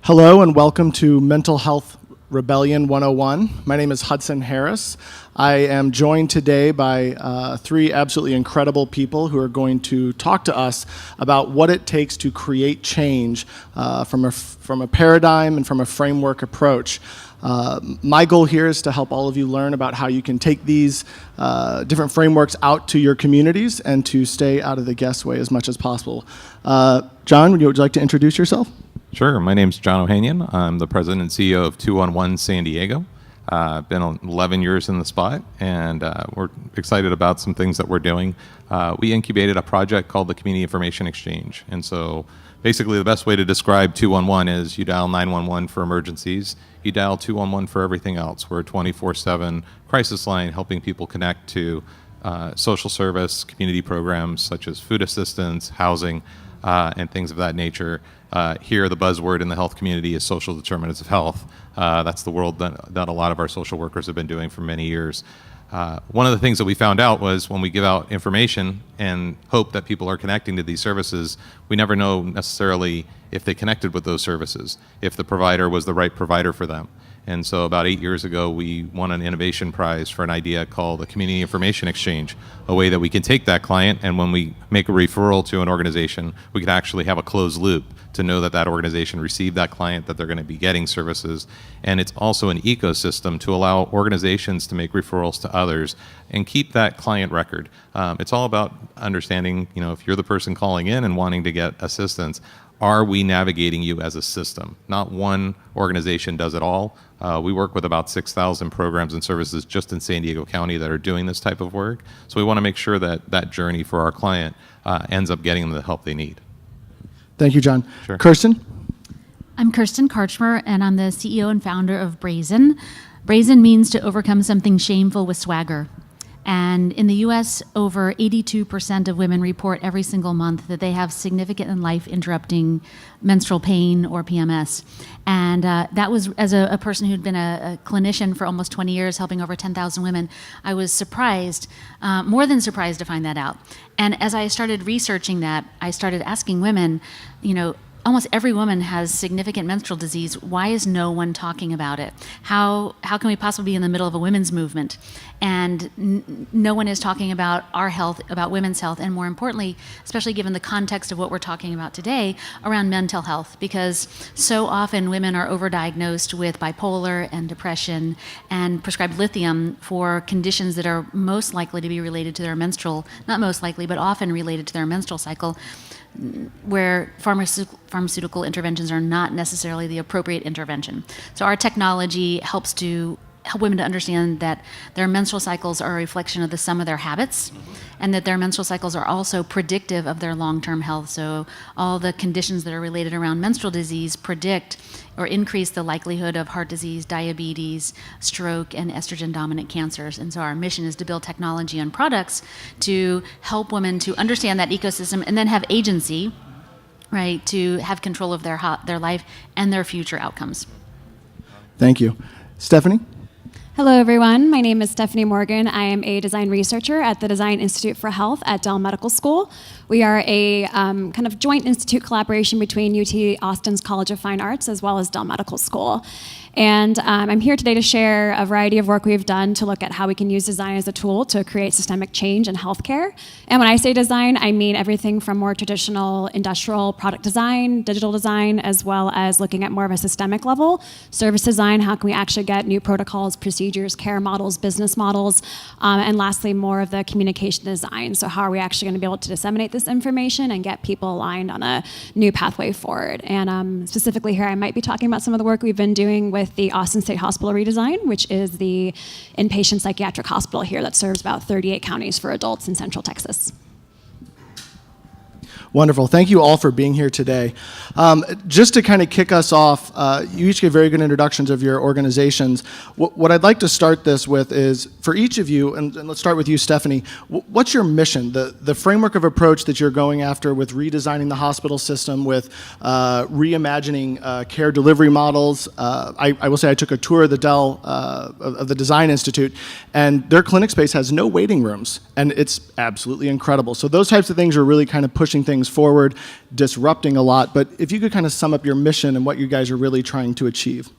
Hello and welcome to Mental Health Rebellion 101. My name is Hudson Harris. I am joined today by three absolutely incredible people who are going to talk to us about what it takes to create change from a paradigm and from a framework approach. My goal here is to help all of you learn about how you can take these different frameworks out to your communities and to stay out of the guess way as much as possible. John, would you like to introduce yourself? Sure. My name's John Ohanian. I'm the president and CEO of 211 San Diego. Been 11 years in the spot, and we're excited about some things that we're doing. We incubated a project called the Community Information Exchange. And so basically the best way to describe 211 is you dial 911 for emergencies, you dial 211 for everything else. We're a 24/7 crisis line helping people connect to social service, community programs such as food assistance, housing, and things of that nature. Here, the buzzword in the health community is social determinants of health. That's the world that a lot of our social workers have been doing for many years. One of the things that we found out was when we give out information and hope that people are connecting to these services, we never know necessarily if they connected with those services, if the provider was the right provider for them. And so about 8 years ago, we won an innovation prize for an idea called the Community Information Exchange, a way that we can take that client, and when we make a referral to an organization, we can actually have a closed loop to know that that organization received that client, that they're going to be getting services. And it's also an ecosystem to allow organizations to make referrals to others and keep that client record. It's all about understanding, if you're the person calling in and wanting to get assistance, are we navigating you as a system? Not one organization does it all. We work with about 6,000 programs and services just in San Diego County that are doing this type of work. So we want to make sure that that journey for our client ends up getting them the help they need. Thank you, John. Sure. Kirsten? I'm Kirsten Carchmer, and I'm the CEO and founder of Brazen. Brazen means to overcome something shameful with swagger. And in the U.S., over 82% of women report every single month that they have significant and life-interrupting menstrual pain or PMS. And that was, as a person who'd been a clinician for almost 20 years, helping over 10,000 women, I was surprised, more than surprised to find that out. And as I started researching that, I started asking women, almost every woman has significant menstrual disease. Why is no one talking about it? How can we possibly be in the middle of a women's movement and no one is talking about our health, about women's health, and more importantly, especially given the context of what we're talking about today, around mental health, because so often women are overdiagnosed with bipolar and depression and prescribed lithium for conditions that are most likely to be related to their menstrual, not most likely, but often related to their menstrual cycle, where pharmaceutical interventions are not necessarily the appropriate intervention. So our technology helps to help women to understand that their menstrual cycles are a reflection of the sum of their habits, and that their menstrual cycles are also predictive of their long-term health. So all the conditions that are related around menstrual disease predict or increase the likelihood of heart disease, diabetes, stroke, and estrogen-dominant cancers. And so our mission is to build technology and products to help women to understand that ecosystem and then have agency, right, to have control of their life and their future outcomes. Thank you. Stephanie? Hello, everyone. My name is Stephanie Morgan. I am a design researcher at the Design Institute for Health at Dell Medical School. We are a kind of joint institute collaboration between UT Austin's College of Fine Arts as well as Dell Medical School. And I'm here today to share a variety of work we've done to look at how we can use design as a tool to create systemic change in healthcare. And when I say design, I mean everything from more traditional industrial product design, digital design, as well as looking at more of a systemic level, service design, how can we actually get new protocols, procedures, care models, business models, and lastly, more of the communication design. So how are we actually going to be able to disseminate this information and get people aligned on a new pathway forward? And specifically here, I might be talking about some of the work we've been doing with the Austin State Hospital redesign, which is the inpatient psychiatric hospital here that serves about 38 counties for adults in Central Texas. Wonderful. Thank you all for being here today. Just to kind of kick us off, you each gave very good introductions of your organizations. What I'd like to start this with is, for each of you, and let's start with you, Stephanie, what's your mission, the framework of approach that you're going after with redesigning the hospital system, with reimagining care delivery models? I will say I took a tour of the Dell, of the Design Institute, and their clinic space has no waiting rooms, and it's absolutely incredible. So those types of things are really kind of pushing pushing things forward, disrupting a lot. But if you could kind of sum up your mission and what you guys are really trying to achieve.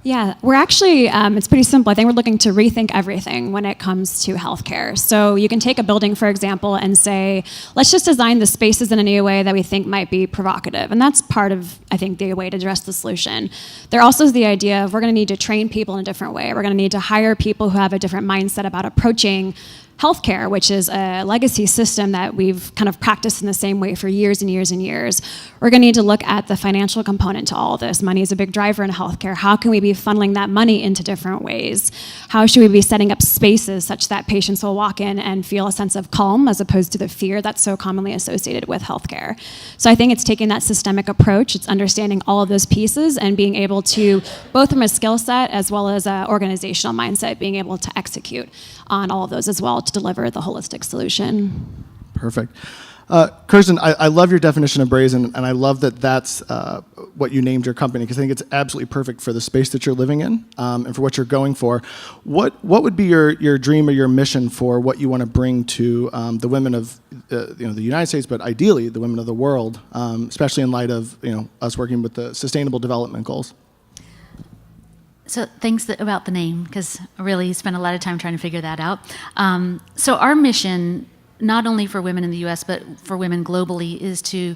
Yeah, we're actually, it's pretty simple. I think we're looking to rethink everything when it comes to healthcare. So you can take a building, for example, and say, let's just design the spaces in a new way that we think might be provocative. And that's part of, I think, the way to address the solution. There also is the idea of we're going to need to train people in a different way. We're going to need to hire people who have a different mindset about approaching healthcare, which is a legacy system that we've kind of practiced in the same way for years and years and years. We're going to need to look at the financial component to all of this. Money is a big driver in healthcare. How can we be funneling that money into different ways? How should we be setting up spaces such that patients will walk in and feel a sense of calm as opposed to the fear that's so commonly associated with healthcare? So I think it's taking that systemic approach. It's understanding all of those pieces and being able to, both from a skill set as well as an organizational mindset, being able to execute on all of those as well to deliver the holistic solution. Perfect. Kirsten, I love your definition of Brazen, and I love that that's what you named your company, because I think it's absolutely perfect for the space that you're living in and for what you're going for. What would be your dream or your mission for what you want to bring to the women of the United States, but ideally the women of the world, especially in light of us working with the Sustainable Development Goals? So thanks about the name, because I really spent a lot of time trying to figure that out. So our mission, not only for women in the U.S., but for women globally, is to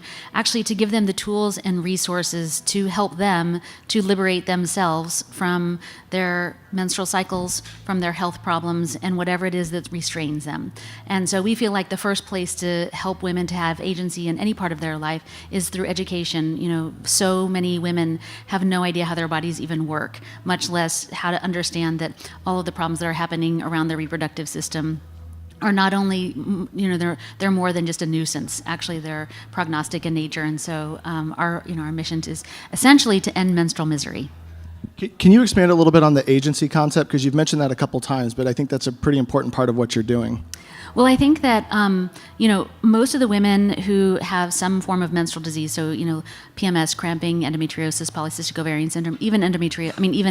give them the tools and resources to help them to liberate themselves from their menstrual cycles, from their health problems, and whatever it is that restrains them. And so we feel like the first place to help women to have agency in any part of their life is through education. So many women have no idea how their bodies even work, much less how to understand that all of the problems that are happening around their reproductive system are not only, they're more than just a nuisance. Actually, they're prognostic in nature. And so our mission is essentially to end menstrual misery. Can you expand a little bit on the agency concept? Because you've mentioned that a couple times, but I think that's a pretty important part of what you're doing. Well, I think that, most of the women who have some form of menstrual disease, so, PMS, cramping, endometriosis, polycystic ovarian syndrome, even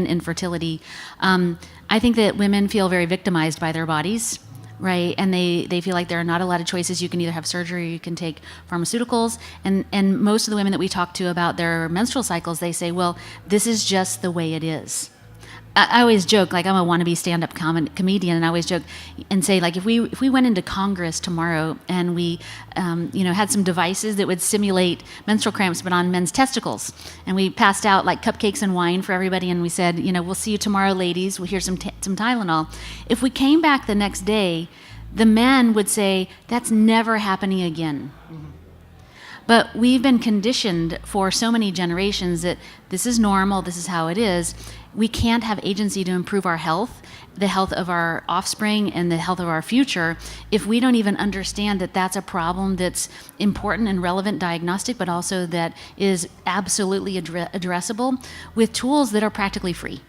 infertility, I think that women feel very victimized by their bodies. Right, and they feel like there are not a lot of choices. You can either have surgery or you can take pharmaceuticals. And most of the women that we talk to about their menstrual cycles, they say, well, this is just the way it is. I always joke, like I'm a wannabe stand-up comedian, and I always joke and say, like, if we went into Congress tomorrow and we, had some devices that would simulate menstrual cramps, but on men's testicles, and we passed out like cupcakes and wine for everybody, and we said, we'll see you tomorrow, ladies. We'll hear some Tylenol. If we came back the next day, the men would say, that's never happening again. Mm-hmm. But we've been conditioned for so many generations that this is normal, this is how it is. We can't have agency to improve our health, the health of our offspring, and the health of our future if we don't even understand that that's a problem that's important and relevant diagnostic, but also that is absolutely addressable with tools that are practically free.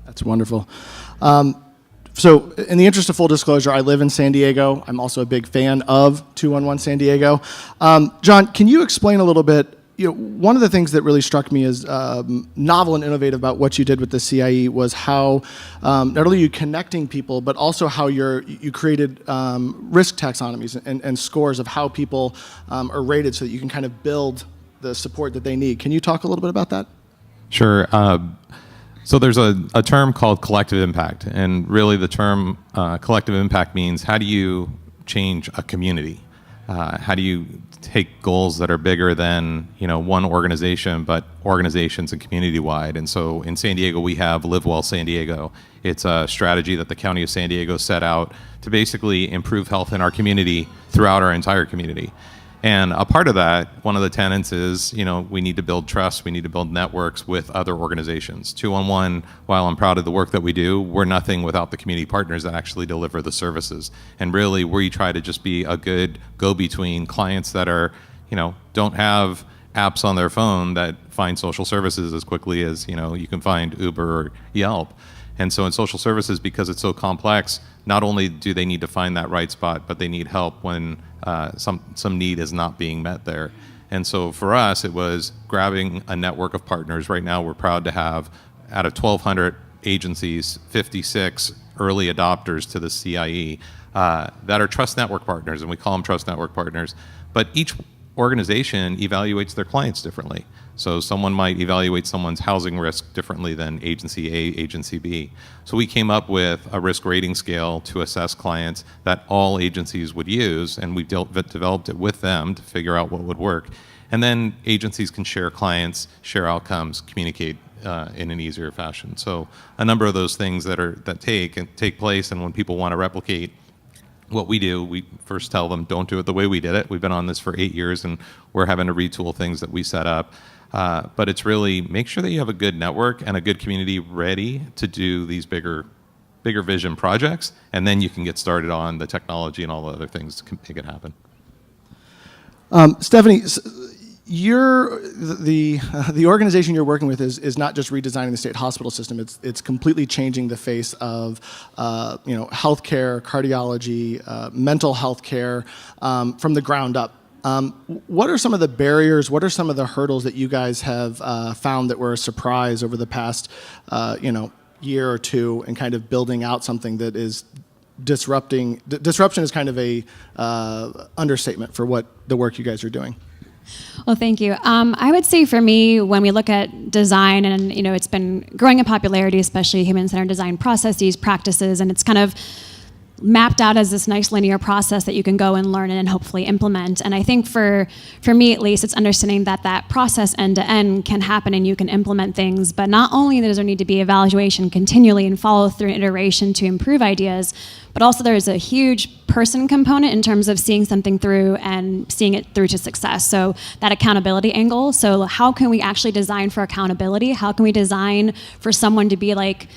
That's wonderful. So in the interest of full disclosure, I live in San Diego. I'm also a big fan of 211 San Diego. John, can you explain a little bit, one of the things that really struck me as novel and innovative about what you did with the CIE was how not only you connecting people, but also how you created risk taxonomies and scores of how people are rated so that you can kind of build the support that they need. Can you talk a little bit about that? Sure. So there's a term called collective impact, and really the term collective impact means how do you change a community? How do you take goals that are bigger than one organization, but organizations and community-wide? And so in San Diego, we have Live Well San Diego. It's a strategy that the County of San Diego set out to basically improve health in our community throughout our entire community. And a part of that, one of the tenets is, we need to build trust, we need to build networks with other organizations. 211, while I'm proud of the work that we do, we're nothing without the community partners that actually deliver the services. And really, we try to just be a good go-between clients that are, don't have apps on their phone that find social services as quickly as, you can find Uber or Yelp. And so in social services, because it's so complex, not only do they need to find that right spot, but they need help when some need is not being met there. And so for us, it was grabbing a network of partners. Right now, we're proud to have, out of 1,200 agencies, 56 early adopters to the CIE that are trust network partners, and we call them trust network partners. But each organization evaluates their clients differently. So someone might evaluate someone's housing risk differently than agency A, agency B. So we came up with a risk rating scale to assess clients that all agencies would use, and we developed it with them to figure out what would work. And then agencies can share clients, share outcomes, communicate in an easier fashion. So a number of those things that take place, and when people want to replicate what we do, we first tell them, don't do it the way we did it. We've been on this for 8 years, and we're having to retool things that we set up. But it's really make sure that you have a good network and a good community ready to do these bigger vision projects, and then you can get started on the technology and all the other things to make it happen. Stephanie, the organization you're working with is not just redesigning the state hospital system. It's completely changing the face of healthcare, cardiology, mental health care from the ground up. What are some of the barriers? What are some of the hurdles that you guys have found that were a surprise over the past year or two in kind of building out something that is disrupting? Disruption is kind of a understatement for what the work you guys are doing. Well, thank you. I would say for me, when we look at design, and it's been growing in popularity, especially human-centered design processes, practices, and it's kind of mapped out as this nice linear process that you can go and learn and hopefully implement. And I think for me at least, it's understanding that process end to end can happen and you can implement things, but not only does there need to be evaluation continually and follow through and iteration to improve ideas, but also there's a huge person component in terms of seeing something through and seeing it through to success. So that accountability angle. So how can we actually design for accountability? How can we design for someone to be like,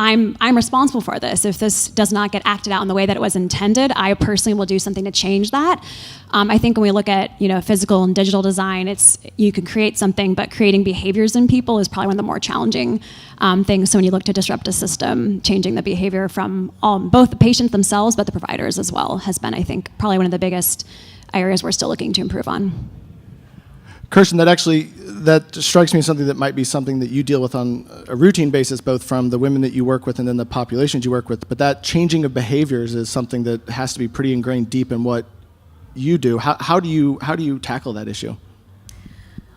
I'm responsible for this. If this does not get acted out in the way that it was intended, I personally will do something to change that. I think when we look at physical and digital design, you can create something, but creating behaviors in people is probably one of the more challenging things. So when you look to disrupt a system, changing the behavior from both the patients themselves, but the providers as well, has been, I think, probably one of the biggest areas we're still looking to improve on. Kirsten, that strikes me as something that might be something that you deal with on a routine basis, both from the women that you work with and then the populations you work with. But that changing of behaviors is something that has to be pretty ingrained deep in what you do. How do you tackle that issue?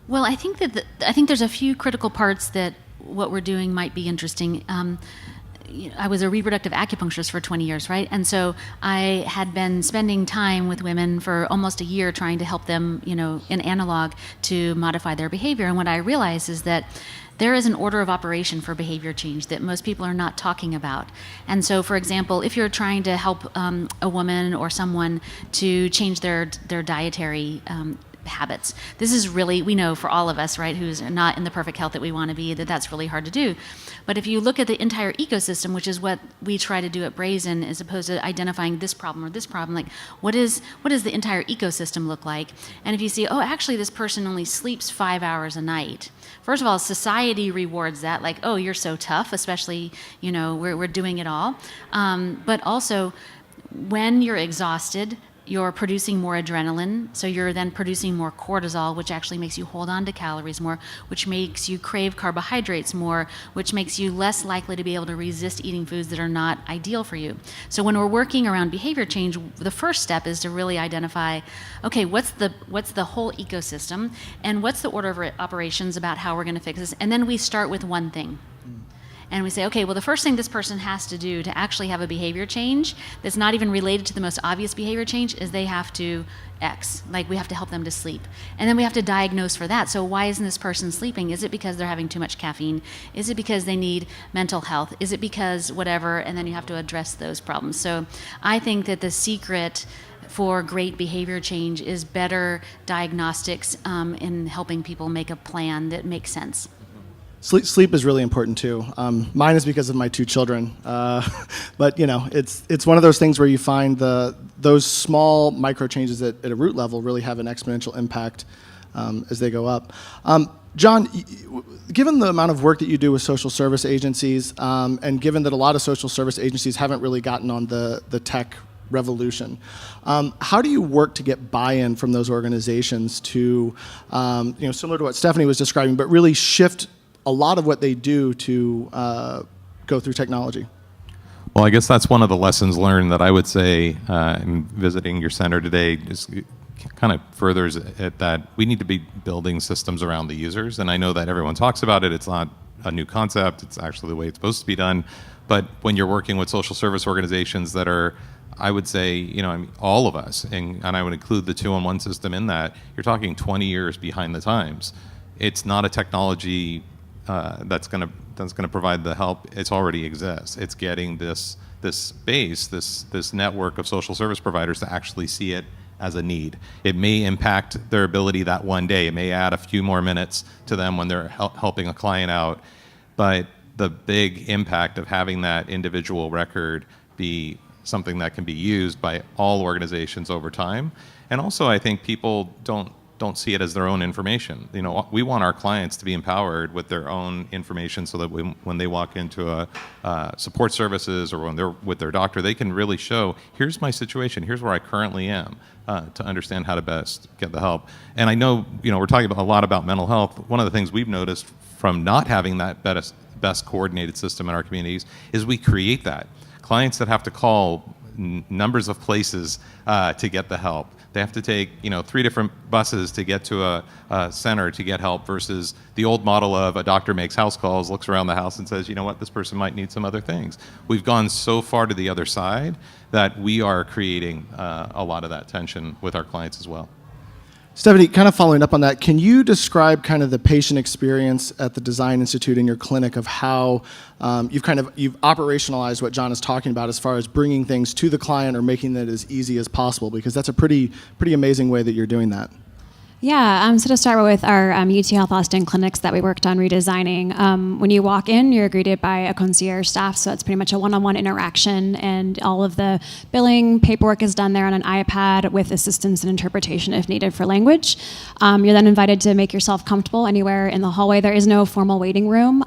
Well, I think there's a few critical parts that what we're doing might be interesting. I was a reproductive acupuncturist for 20 years, right? And so I had been spending time with women for almost a year trying to help them, in analog to modify their behavior. And what I realized is that there is an order of operation for behavior change that most people are not talking about. And so, for example, if you're trying to help a woman or someone to change their dietary habits. This is really, we know for all of us, right, who's not in the perfect health that we want to be, that's really hard to do. But if you look at the entire ecosystem, which is what we try to do at Brazen, as opposed to identifying this problem or this problem, like what does the entire ecosystem look like? And if you see, actually this person only sleeps 5 hours a night. First of all, society rewards that, like, oh, you're so tough, especially, we're doing it all. But also, when you're exhausted, you're producing more adrenaline, so you're then producing more cortisol, which actually makes you hold on to calories more, which makes you crave carbohydrates more, which makes you less likely to be able to resist eating foods that are not ideal for you. So when we're working around behavior change, the first step is to really identify, okay, what's the whole ecosystem, and what's the order of operations about how we're going to fix this, and then we start with one thing. And we say, okay, well, the first thing this person has to do to actually have a behavior change that's not even related to the most obvious behavior change is they have to X. Like, we have to help them to sleep. And then we have to diagnose for that. So why isn't this person sleeping? Is it because they're having too much caffeine? Is it because they need mental health? Is it because whatever? And then you have to address those problems. So I think that the secret for great behavior change is better diagnostics in helping people make a plan that makes sense. Sleep is really important too. Mine is because of my 2 children, but it's one of those things where you find those small micro changes at a root level really have an exponential impact as they go up. John, given the amount of work that you do with social service agencies, and given that a lot of social service agencies haven't really gotten on the tech revolution, how do you work to get buy-in from those organizations to, similar to what Stephanie was describing, but really shift a lot of what they do to go through technology? Well, I guess that's one of the lessons learned that I would say in visiting your center today, is kind of furthers it that we need to be building systems around the users. And I know that everyone talks about it. It's not a new concept. It's actually the way it's supposed to be done. But when you're working with social service organizations that are, I would say, all of us, and I would include the 2-on-1 system in that, you're talking 20 years behind the times. It's not a technology that's going to provide the help. It already exists. It's getting this base, this network of social service providers to actually see it as a need. It may impact their ability that one day. It may add a few more minutes to them when they're helping a client out. But the big impact of having that individual record be something that can be used by all organizations over time. And also, I think people don't see it as their own information. We want our clients to be empowered with their own information so that when they walk into a support services or when they're with their doctor, they can really show, here's my situation, here's where I currently am, to understand how to best get the help. And I know, we're talking a lot about mental health. One of the things we've noticed from not having that best coordinated system in our communities is we create that. Clients that have to call numbers of places to get the help. They have to take 3 different buses to get to a center to get help versus the old model of a doctor makes house calls, looks around the house and says, you know what, this person might need some other things. We've gone so far to the other side that we are creating a lot of that tension with our clients as well. Stephanie, kind of following up on that, can you describe kind of the patient experience at the Design Institute in your clinic of how you've operationalized what John is talking about as far as bringing things to the client or making that as easy as possible? Because that's a pretty amazing way that you're doing that. Yeah, so to start with our UT Health Austin clinics that we worked on redesigning, when you walk in, you're greeted by a concierge staff, so it's pretty much a one-on-one interaction, and all of the billing paperwork is done there on an iPad with assistance and interpretation if needed for language. You're then invited to make yourself comfortable anywhere in the hallway. There is no formal waiting room.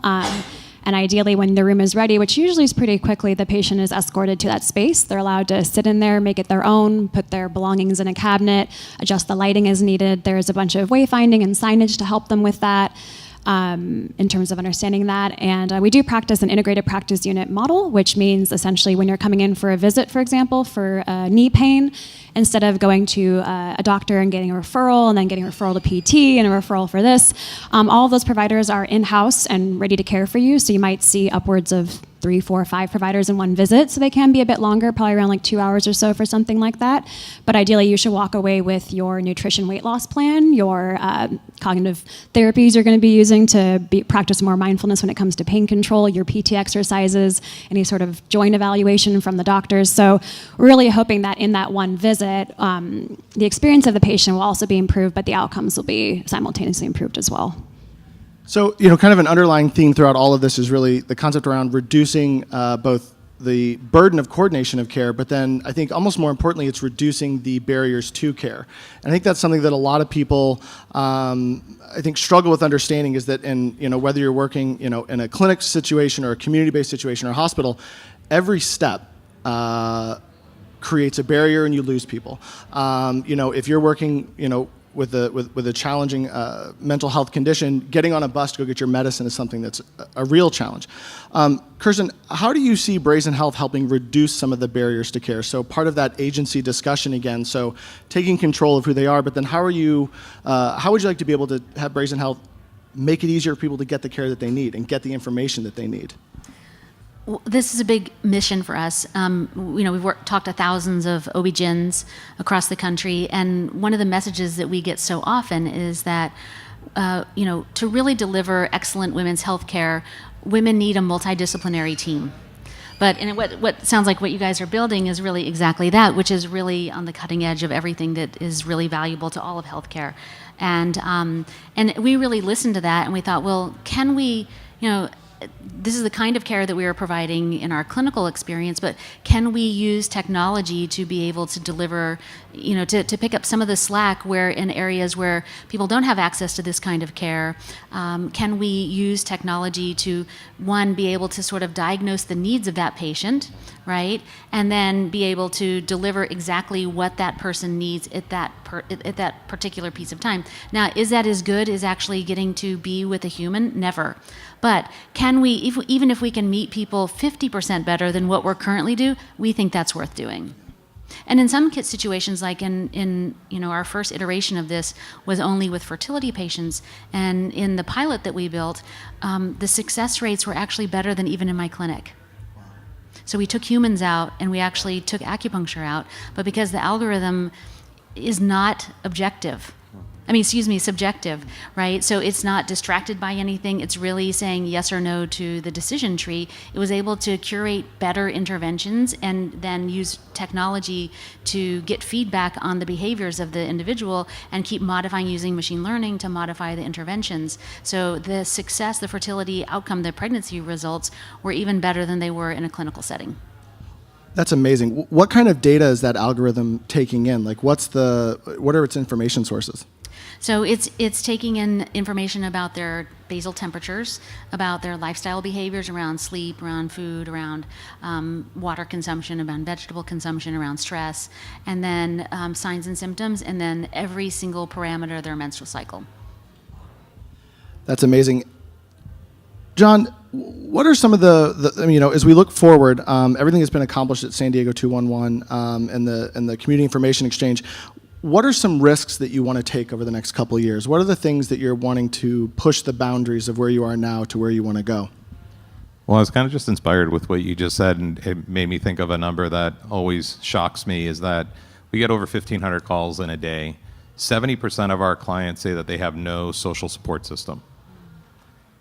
And ideally, when the room is ready, which usually is pretty quickly, the patient is escorted to that space. They're allowed to sit in there, make it their own, put their belongings in a cabinet, adjust the lighting as needed. There's a bunch of wayfinding and signage to help them with that. In terms of understanding that. And we do practice an integrated practice unit model, which means essentially when you're coming in for a visit, for example, for knee pain, instead of going to a doctor and getting a referral and then getting a referral to PT and a referral for this, all of those providers are in-house and ready to care for you. So you might see upwards of 3, 4, 5 providers in one visit, so they can be a bit longer, probably around like 2 hours or so for something like that. But ideally, you should walk away with your nutrition weight loss plan, your cognitive therapies you're going to be using to practice more mindfulness when it comes to pain control, your PT exercises, any sort of joint evaluation from the doctors. So we're really hoping that in that one visit, the experience of the patient will also be improved, but the outcomes will be simultaneously improved as well. So, kind of an underlying theme throughout all of this is really the concept around reducing both the burden of coordination of care, but then I think almost more importantly, it's reducing the barriers to care. And I think that's something that a lot of people, I think, struggle with understanding is that whether you're working, in a clinic situation or a community-based situation or a hospital, every step creates a barrier and you lose people. If you're working, with a challenging mental health condition, getting on a bus to go get your medicine is something that's a real challenge. Kirsten, how do you see Brazen Health helping reduce some of the barriers to care? So part of that agency discussion again, so taking control of who they are, but then how would you like to be able to have Brazen Health make it easier for people to get the care that they need and get the information that they need? Well, this is a big mission for us. We've talked to thousands of OB-GYNs across the country, and one of the messages that we get so often is that, to really deliver excellent women's health care, women need a multidisciplinary team. But what sounds like what you guys are building is really exactly that, which is really on the cutting edge of everything that is really valuable to all of healthcare. And we really listened to that, and we thought, well, can we, this is the kind of care that we are providing in our clinical experience, but can we use technology to be able to deliver, to pick up some of the slack where in areas where people don't have access to this kind of care, can we use technology to, one, be able to sort of diagnose the needs of that patient, right? And then be able to deliver exactly what that person needs at that particular piece of time. Now, is that as good as actually getting to be with a human? Never. But can we, even if we can meet people 50% better than what we're currently do, we think that's worth doing. And in some situations, like in our first iteration of this was only with fertility patients, and in the pilot that we built, the success rates were actually better than even in my clinic. So we took humans out and we actually took acupuncture out, but because the algorithm is not subjective, right? So it's not distracted by anything. It's really saying yes or no to the decision tree. It was able to curate better interventions and then use technology to get feedback on the behaviors of the individual and keep modifying using machine learning to modify the interventions. So the success, the fertility outcome, the pregnancy results were even better than they were in a clinical setting. That's amazing. What kind of data is that algorithm taking in? Like, what are its information sources? So it's taking in information about their basal temperatures, about their lifestyle behaviors around sleep, around food, around water consumption, around vegetable consumption, around stress, and then signs and symptoms, and then every single parameter of their menstrual cycle. That's amazing. John, what are some of as we look forward, everything that's been accomplished at San Diego 211 and the community information exchange, what are some risks that you want to take over the next couple of years? What are the things that you're wanting to push the boundaries of where you are now to where you want to go? Well, I was kind of just inspired with what you just said, and it made me think of a number that always shocks me, is that we get over 1,500 calls in a day. 70% of our clients say that they have no social support system.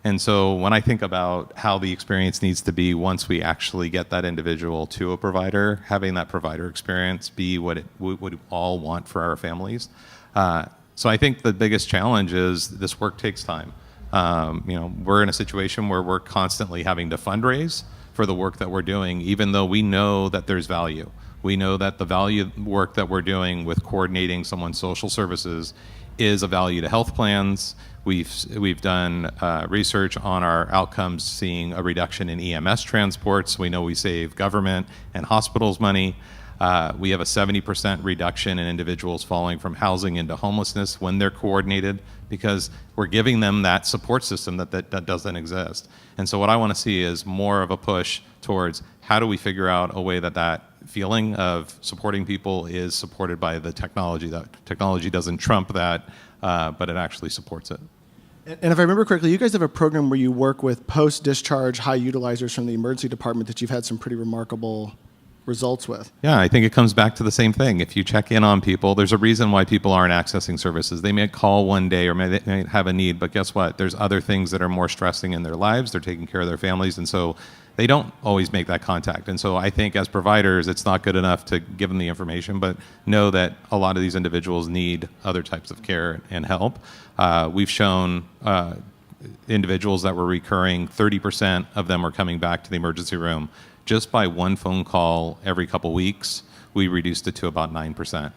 And so when I think about how the experience needs to be once we actually get that individual to a provider, having that provider experience be what we all want for our families. So I think the biggest challenge is this work takes time. We're in a situation where we're constantly having to fundraise for the work that we're doing, even though we know that there's value. We know that the value work that we're doing with coordinating someone's social services is a value to health plans. We've done research on our outcomes, seeing a reduction in EMS transports. We know we save government and hospitals money. We have a 70% reduction in individuals falling from housing into homelessness when they're coordinated, because we're giving them that support system that doesn't exist. And so what I want to see is more of a push towards how do we figure out a way that feeling of supporting people is supported by the technology. That technology doesn't trump that, but it actually supports it. And if I remember correctly, you guys have a program where you work with post-discharge high utilizers from the emergency department that you've had some pretty remarkable results with. Yeah, I think it comes back to the same thing. If you check in on people, there's a reason why people aren't accessing services. They may call one day or they may have a need, but guess what? There's other things that are more stressing in their lives. They're taking care of their families, and so they don't always make that contact. And so I think as providers, it's not good enough to give them the information, but know that a lot of these individuals need other types of care and help. We've shown individuals that were recurring, 30% of them were coming back to the emergency room. Just by one phone call every couple weeks, we reduced it to about 9%.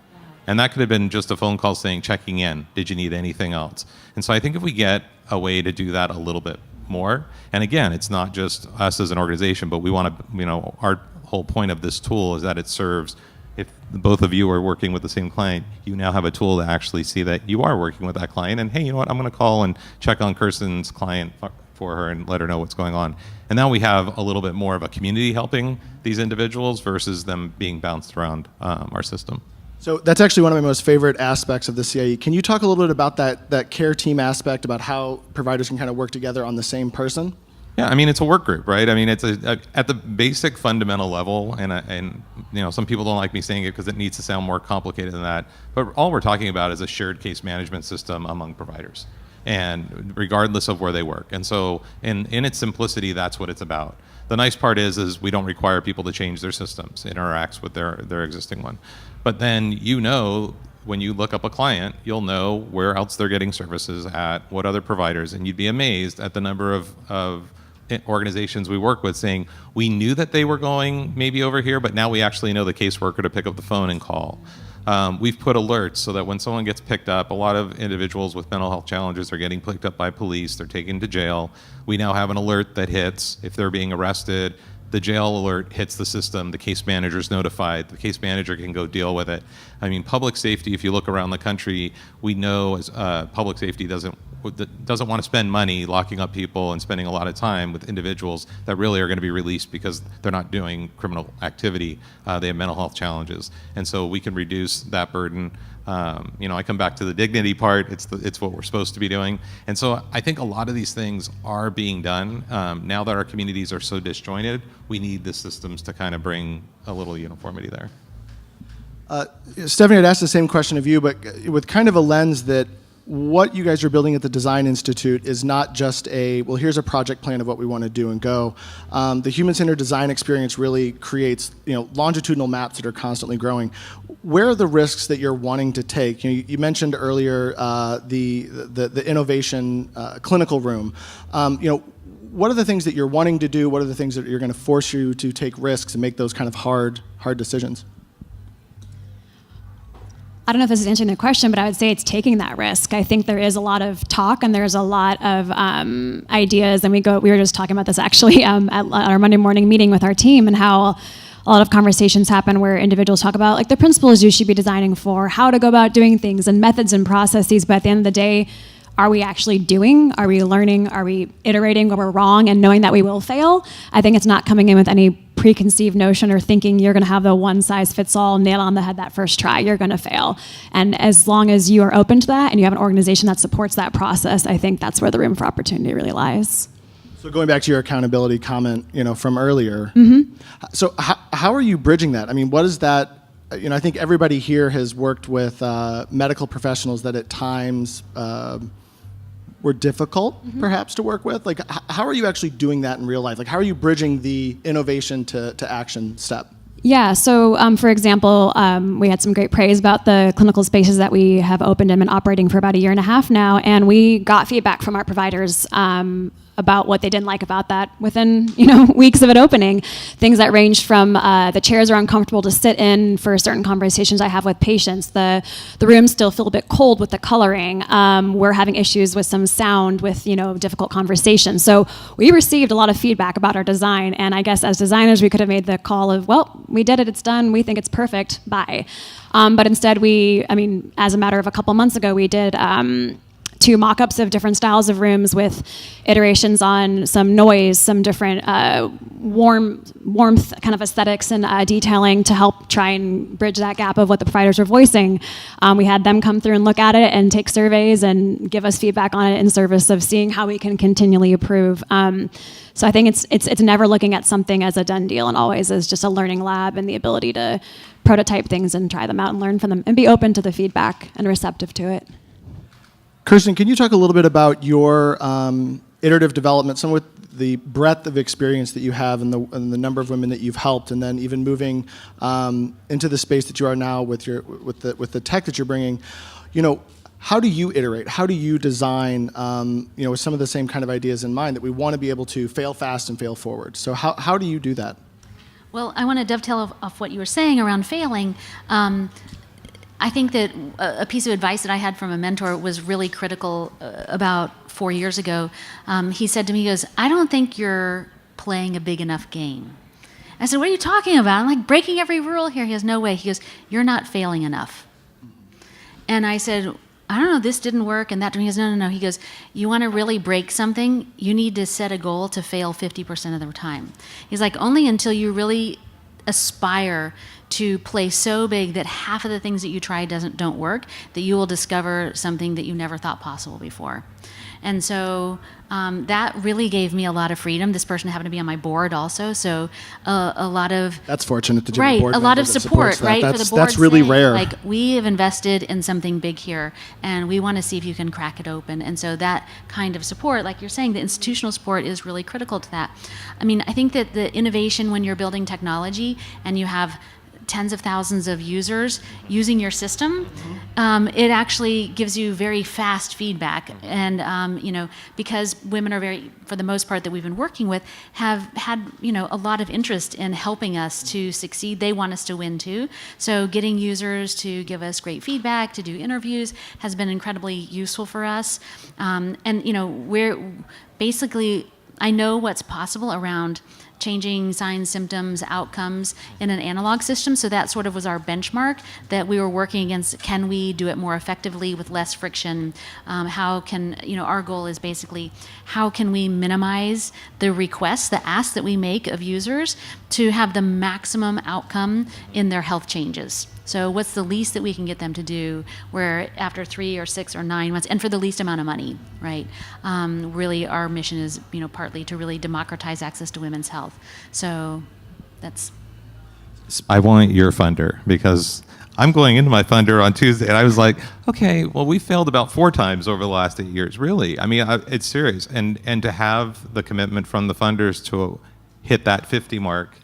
And that could have been just a phone call saying, checking in, did you need anything else? And so I think if we get a way to do that a little bit more, and again, it's not just us as an organization, but we want to, our whole point of this tool is that it serves, if both of you are working with the same client, you now have a tool to actually see that you are working with that client, and hey, you know what, I'm going to call and check on Kirsten's client for her and let her know what's going on. And now we have a little bit more of a community helping these individuals versus them being bounced around our system. So that's actually one of my most favorite aspects of the CIE. Can you talk a little bit about that care team aspect, about how providers can kind of work together on the same person? Yeah, I mean, it's a work group, right? I mean, it's at the basic fundamental level, and some people don't like me saying it because it needs to sound more complicated than that, but all we're talking about is a shared case management system among providers, and regardless of where they work. And so in its simplicity, that's what it's about. The nice part is we don't require people to change their systems. It interacts with their existing one. But then when you look up a client, you'll know where else they're getting services at, what other providers, and you'd be amazed at the number of organizations we work with saying, we knew that they were going maybe over here, but now we actually know the caseworker to pick up the phone and call. We've put alerts so that when someone gets picked up, a lot of individuals with mental health challenges are getting picked up by police, they're taken to jail. We now have an alert that hits if they're being arrested. the jail alert hits the system, the case manager is notified, the case manager can go deal with it. I mean, public safety, if you look around the country, we know as public safety doesn't want to spend money locking up people and spending a lot of time with individuals that really are going to be released because they're not doing criminal activity. They have mental health challenges. And so we can reduce that burden. I come back to the dignity part. It's what we're supposed to be doing. And so I think a lot of these things are being done. Now that our communities are so disjointed, we need the systems to kind of bring a little uniformity there. Stephanie, I'd ask the same question of you, but with kind of a lens that what you guys are building at the Design Institute is not just here's a project plan of what we want to do and go. The human-centered design experience really creates, longitudinal maps that are constantly growing. Where are the risks that you're wanting to take? You mentioned earlier the innovation clinical room. What are the things that you're wanting to do? What are the things that you're going to force you to take risks and make those kind of hard decisions? I don't know if this is answering the question, but I would say it's taking that risk. I think there is a lot of talk and there's a lot of ideas, and we were just talking about this actually at our Monday morning meeting with our team, and how a lot of conversations happen where individuals talk about like the principles you should be designing for, how to go about doing things, and methods and processes. But at the end of the day, are we actually doing? Are we learning? Are we iterating where we're wrong and knowing that we will fail? I think it's not coming in with any preconceived notion or thinking you're going to have the one-size-fits-all nail on the head that first try. You're going to fail. And as long as you are open to that and you have an organization that supports that process, I think that's where the room for opportunity really lies. So going back to your accountability comment, from earlier. Mm-hmm. So how are you bridging that? I mean, what is that? I think everybody here has worked with medical professionals that at times were difficult, perhaps, to work with. Like, how are you actually doing that in real life? Like, how are you bridging the innovation to action step? Yeah, so for example, we had some great praise about the clinical spaces that we have opened and been operating for about a year and a half now, and we got feedback from our providers about what they didn't like about that within weeks of it opening. Things that ranged from the chairs are uncomfortable to sit in for certain conversations I have with patients. The rooms still feel a bit cold with the coloring. We're having issues with some sound with difficult conversations. So we received a lot of feedback about our design, and I guess as designers we could have made the call of, well, we did it, it's done, we think it's perfect, bye. But instead as a matter of a couple months ago, we did 2 mock-ups of different styles of rooms with iterations on some noise, some different warmth kind of aesthetics and detailing to help try and bridge that gap of what the providers were voicing. We had them come through and look at it and take surveys and give us feedback on it in service of seeing how we can continually improve. So I think it's never looking at something as a done deal, and always as just a learning lab and the ability to prototype things and try them out and learn from them and be open to the feedback and receptive to it. Kirsten, can you talk a little bit about your iterative development, some with the breadth of experience that you have and the number of women that you've helped, and then even moving into the space that you are now with the tech that you're bringing? How do you iterate? How do you design, with some of the same kind of ideas in mind, that we want to be able to fail fast and fail forward? So how do you do that? Well, I want to dovetail off what you were saying around failing. I think that a piece of advice that I had from a mentor was really critical about 4 years ago. He said to me, he goes, "I don't think you're playing a big enough game." I said, "What are you talking about? I'm like breaking every rule here." He goes, "No way." He goes, "You're not failing enough." And I said, "I don't know, this didn't work and that." He goes, No. He goes, "You want to really break something, you need to set a goal to fail 50% of the time." He's like, "Only until you really aspire to play so big that half of the things that you try don't work, that you will discover something that you never thought possible before." And so that really gave me a lot of freedom. This person happened to be on my board also, so a lot of... That's fortunate to do a board a lot member of that support, supports that. right? For the board That's really saying, rare. Like, we have invested in something big here, and we want to see if you can crack it open. And so that kind of support, like you're saying, the institutional support is really critical to that. I think that the innovation when you're building technology and you have tens of thousands of users using your system, it actually gives you very fast feedback. And, because women are for the most part that we've been working with, have had, a lot of interest in helping us to succeed. They want us to win too. So getting users to give us great feedback, to do interviews, has been incredibly useful for us. We're basically I know what's possible around changing signs, symptoms, outcomes in an analog system. So that sort of was our benchmark that we were working against. Can we do it more effectively with less friction? How can, our goal is basically how can we minimize the requests, the asks that we make of users to have the maximum outcome in their health changes? So what's the least that we can get them to do where after 3 or 6 or 9 months, and for the least amount of money, right? Really our mission is, partly to really democratize access to women's health. So that's... I want your funder because I'm going into my funder on Tuesday and I was like, okay, well, we failed about 4 times over the last 8 years. Really? I mean, it's serious. And to have the commitment from the funders to hit that 50 mark,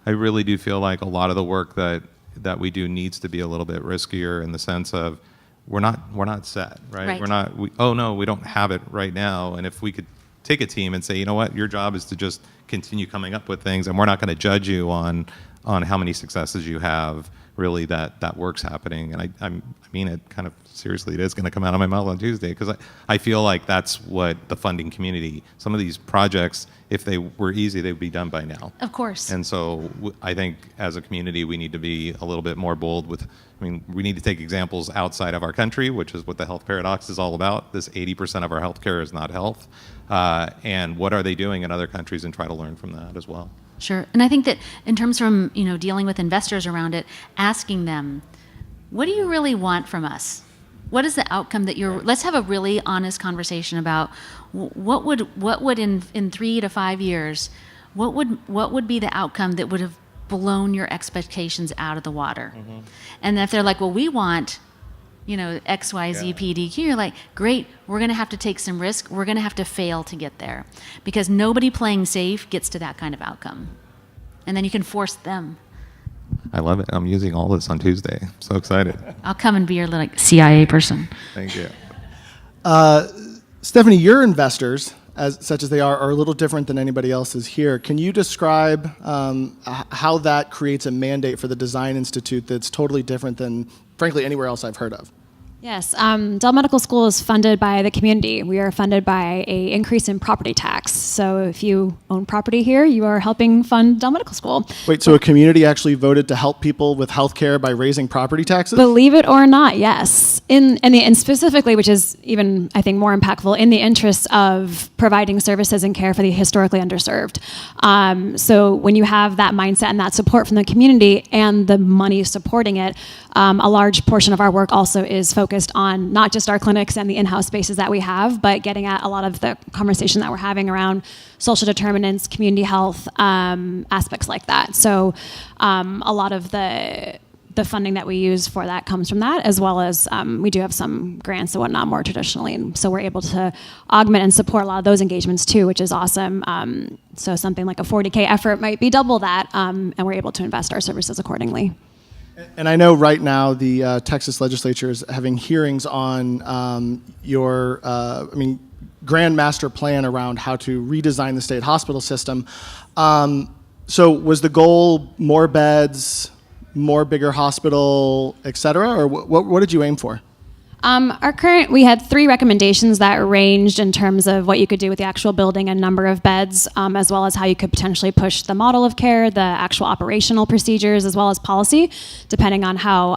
I really do feel like a lot of the work that we do needs to be a little bit riskier in the sense of we're not set, right? We don't have it right now. And if we could take a team and say, you know what, your job is to just continue coming up with things, and we're not going to judge you on how many successes you have, really that work's happening. And I mean it kind of seriously. It is going to come out of my mouth on Tuesday because I feel like that's what the funding community, some of these projects, if they were easy, they would be done by now. Of course. And so I think as a community, we need to be a little bit more bold we need to take examples outside of our country, which is what the health paradox is all about. This 80% of our healthcare is not health. And what are they doing in other countries, and try to learn from that as well. Sure. And I think that in terms from, dealing with investors around it, asking them, what do you really want from us? What is the outcome that let's have a really honest conversation about what would in 3 to 5 years, what would be the outcome that would have blown your expectations out of the water? Mm-hmm. And if they're like, well, we want, X, Y, Z, P, D, Q, you're like, great, we're going to have to take some risk. We're going to have to fail to get there because nobody playing safe gets to that kind of outcome. And then you can force them. I love it. I'm using all this on Tuesday. I'm so excited. I'll come and be your CIA person. Thank you. Stephanie, your investors, such as they are a little different than anybody else's here. Can you describe how that creates a mandate for the Design Institute that's totally different than, frankly, anywhere else I've heard of? Yes, Dell Medical School is funded by the community. We are funded by an increase in property tax. So if you own property here, you are helping fund Dell Medical School. Wait, so a community actually voted to help people with healthcare by raising property taxes? Believe it or not, yes. And specifically, which is even, I think, more impactful, in the interest of providing services and care for the historically underserved. So when you have that mindset and that support from the community and the money supporting it, a large portion of our work also is focused on not just our clinics and the in-house spaces that we have, but getting at a lot of the conversation that we're having around social determinants, community health, aspects like that. So a lot of the funding that we use for that comes from that, as well as we do have some grants and whatnot more traditionally. And so we're able to augment and support a lot of those engagements too, which is awesome. So something like a 40K effort might be double that, and we're able to invest our services accordingly. And I know right now the Texas legislature is having hearings on your, grand master plan around how to redesign the state hospital system. So was the goal more beds, more bigger hospital, et cetera, or what did you aim for? We had 3 recommendations that ranged in terms of what you could do with the actual building and number of beds, as well as how you could potentially push the model of care, the actual operational procedures, as well as policy, depending on how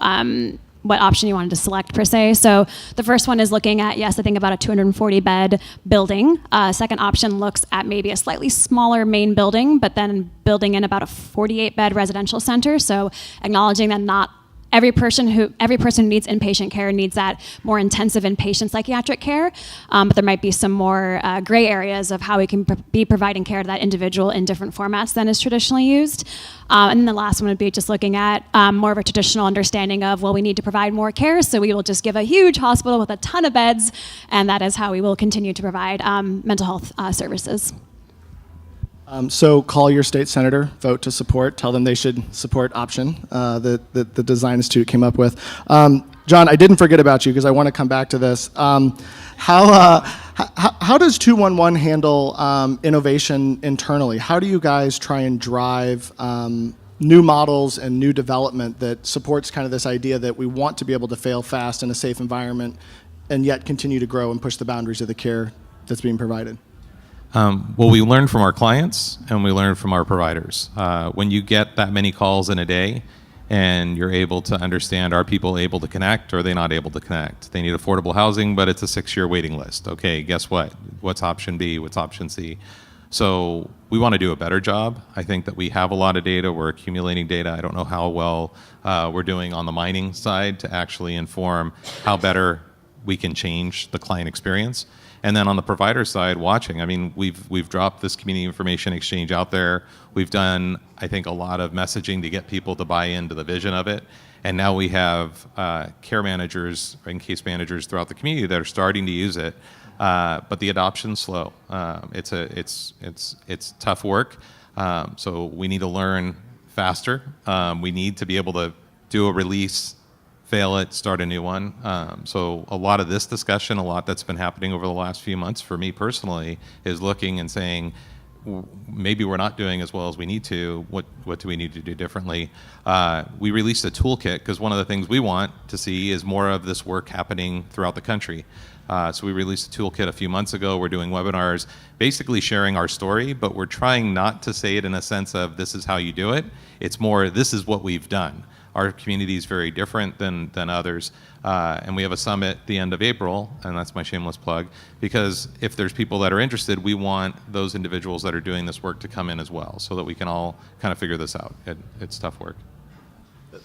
what option you wanted to select per se. So the first one is looking at, yes, I think about a 240 bed building. Second option looks at maybe a slightly smaller main building, but then building in about a 48 bed residential center. So acknowledging that not every person who needs inpatient care needs that more intensive inpatient psychiatric care, but there might be some more gray areas of how we can be providing care to that individual in different formats than is traditionally used. And then the last one would be just looking at more of a traditional understanding of, well, we need to provide more care, so we will just give a huge hospital with a ton of beds, and that is how we will continue to provide mental health services. So call your state senator, vote to support, tell them they should support option that the Design Institute came up with. John, I didn't forget about you because I want to come back to this. How does 211 handle innovation internally? How do you guys try and drive new models and new development that supports kind of this idea that we want to be able to fail fast in a safe environment and yet continue to grow and push the boundaries of the care that's being provided? Well, we learn from our clients and we learn from our providers. When you get that many calls in a day and you're able to understand, are people able to connect or are they not able to connect? They need affordable housing, but it's a 6-year waiting list. Okay, guess what? What's option B? What's option C? So we want to do a better job. I think that we have a lot of data. We're accumulating data. I don't know how well we're doing on the mining side to actually inform how better we can change the client experience. And then on the provider side, watching. I mean, we've dropped this community information exchange out there. We've done, I think, a lot of messaging to get people to buy into the vision of it. And now we have care managers and case managers throughout the community that are starting to use it. But the adoption's slow. It's tough work. So we need to learn faster. We need to be able to do a release, fail it, start a new one. So a lot of this discussion, a lot that's been happening over the last few months for me personally, is looking and saying, maybe we're not doing as well as we need to. What do we need to do differently? We released a toolkit because one of the things we want to see is more of this work happening throughout the country. So we released a toolkit a few months ago. We're doing webinars basically sharing our story, but we're trying not to say it in a sense of this is how you do it. It's more this is what we've done. Our community is very different than others. And we have a summit at the end of April, and that's my shameless plug, because if there's people that are interested, we want those individuals that are doing this work to come in as well so that we can all kind of figure this out. It's tough work.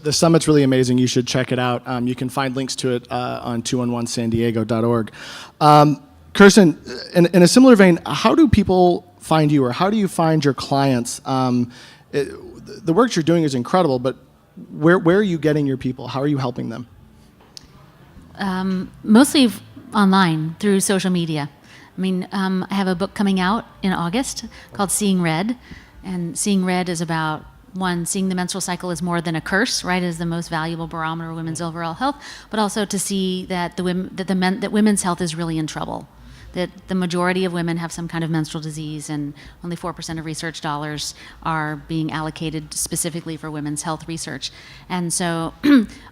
The summit's really amazing. You should check it out. You can find links to it on 211sandiego.org. Kirsten, in a similar vein, how do people find you, or how do you find your clients? The work you're doing is incredible, but where are you getting your people? How are you helping them? Mostly online through social media. I mean, I have a book coming out in August called Seeing Red, and Seeing Red is about, one, seeing the menstrual cycle as more than a curse, right, as the most valuable barometer of women's overall health, but also to see that that women's health is really in trouble. That the majority of women have some kind of menstrual disease, and only 4% of research dollars are being allocated specifically for women's health research. And so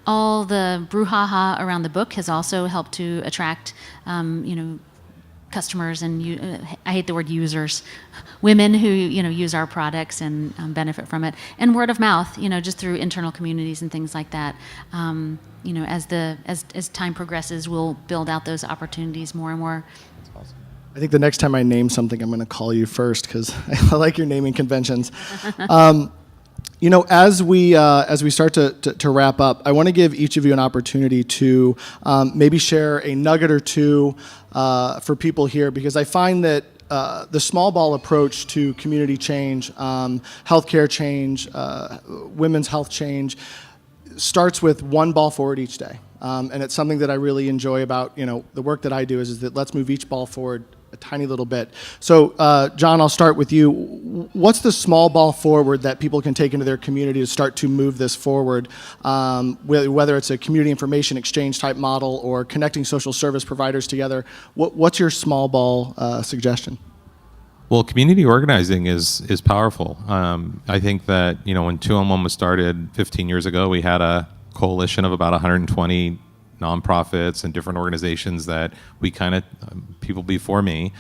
all the brouhaha around the book has also helped to attract, customers and I hate the word users, women who use our products and benefit from it, and word of mouth, just through internal communities and things like that. As time progresses, we'll build out those opportunities more and more. I think the next time I name something, I'm going to call you first because I like your naming conventions. As we start to wrap up, I want to give each of you an opportunity to maybe share a nugget or two for people here, because I find that the small ball approach to community change, healthcare change, women's health change, starts with one ball forward each day. And it's something that I really enjoy about the work that I do is that let's move each ball forward a tiny little bit. So, John, I'll start with you. What's the small ball forward that people can take into their community to start to move this forward, whether it's a community information exchange type model or connecting social service providers together? What's your small ball suggestion? Well, community organizing is powerful. I think that when 211 was started 15 years ago, we had a coalition of about 120 nonprofits and different organizations that we people before me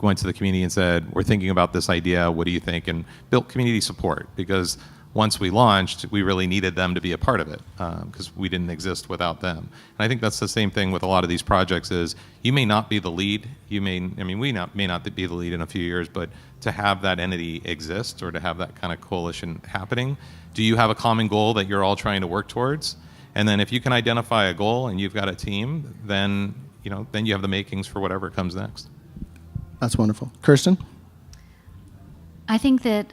went to the community and said, we're thinking about this idea, what do you think? And built community support, because once we launched, we really needed them to be a part of it because we didn't exist without them. And I think that's the same thing with a lot of these projects is you may not be the lead, we may not be the lead in a few years, but to have that entity exist or to have that kind of coalition happening, do you have a common goal that you're all trying to work towards? And then if you can identify a goal and you've got a team, then you have the makings for whatever comes next. That's wonderful. Kirsten? I think that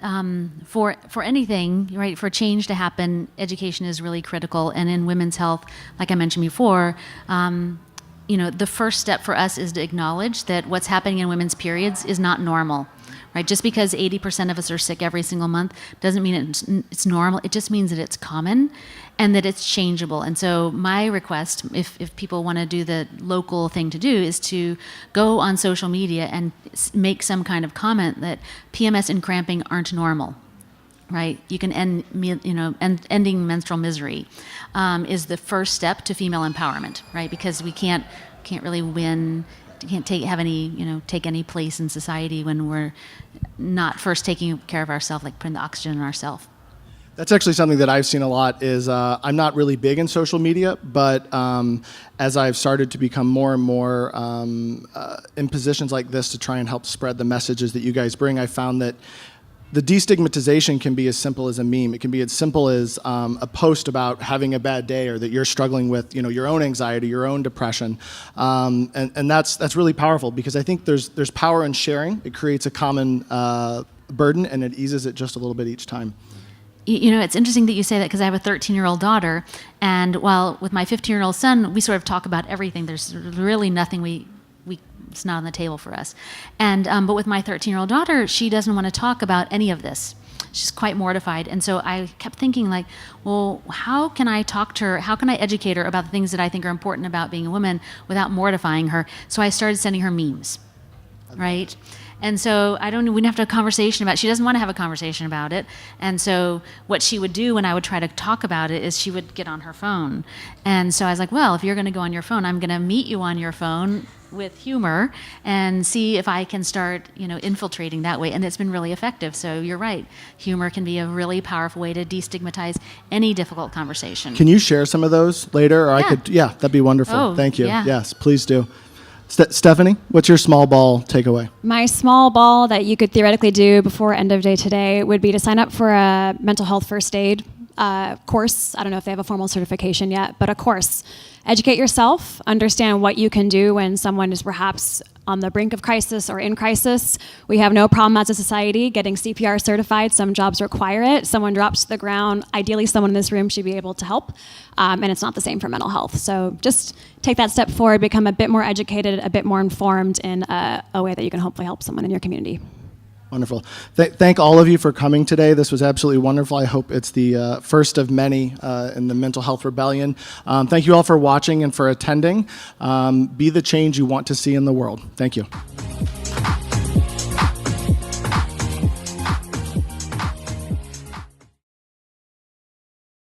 for anything, right, for change to happen, education is really critical. And in women's health, like I mentioned before, the first step for us is to acknowledge that what's happening in women's periods is not normal. Right? Just because 80% of us are sick every single month doesn't mean it's normal. It just means that it's common and that it's changeable. And so my request, if people want to do the local thing to do, is to go on social media and make some kind of comment that PMS and cramping aren't normal. Right? You can ending menstrual misery is the first step to female empowerment. Right? Because we can't really win take any place in society when we're not first taking care of ourselves, like putting the oxygen in ourselves. That's actually something that I've seen a lot is I'm not really big in social media, but as I've started to become more and more in positions like this to try and help spread the messages that you guys bring, I found that the destigmatization can be as simple as a meme. It can be as simple as a post about having a bad day or that you're struggling with your own anxiety, your own depression. And that's really powerful because I think there's power in sharing. It creates a common burden and it eases it just a little bit each time. It's interesting that you say that because I have a 13-year-old daughter, and while with my 15-year-old son, we sort of talk about everything. There's really nothing it's not on the table for us. And but with my 13-year-old daughter, she doesn't want to talk about any of this. She's quite mortified. And so I kept thinking well, how can I talk to her? How can I educate her about the things that I think are important about being a woman without mortifying her? So I started sending her memes, right? And so we didn't have to have a conversation about it. She doesn't want to have a conversation about it. And so what she would do when I would try to talk about it is she would get on her phone. And so I was like, well, if you're going to go on your phone, I'm going to meet you on your phone with humor and see if I can start, infiltrating that way. And it's been really effective. So you're right. Humor can be a really powerful way to destigmatize any difficult conversation. Can you share some of those later? Or Yeah. That'd be wonderful. Oh, Thank you. yeah. Yes, please do. Stephanie, what's your small ball takeaway? My small ball that you could theoretically do before end of day today would be to sign up for a mental health first aid course. I don't know if they have a formal certification yet, but a course. Educate yourself, understand what you can do when someone is perhaps on the brink of crisis or in crisis. We have no problem as a society getting CPR certified. Some jobs require it. Someone drops to the ground. Ideally, someone in this room should be able to help. And it's not the same for mental health. So just take that step forward, become a bit more educated, a bit more informed in a way that you can hopefully help someone in your community. Wonderful. Thank all of you for coming today. This was absolutely wonderful. I hope it's the first of many in the Mental Health Rebellion. Thank you all for watching and for attending. Be the change you want to see in the world. Thank you.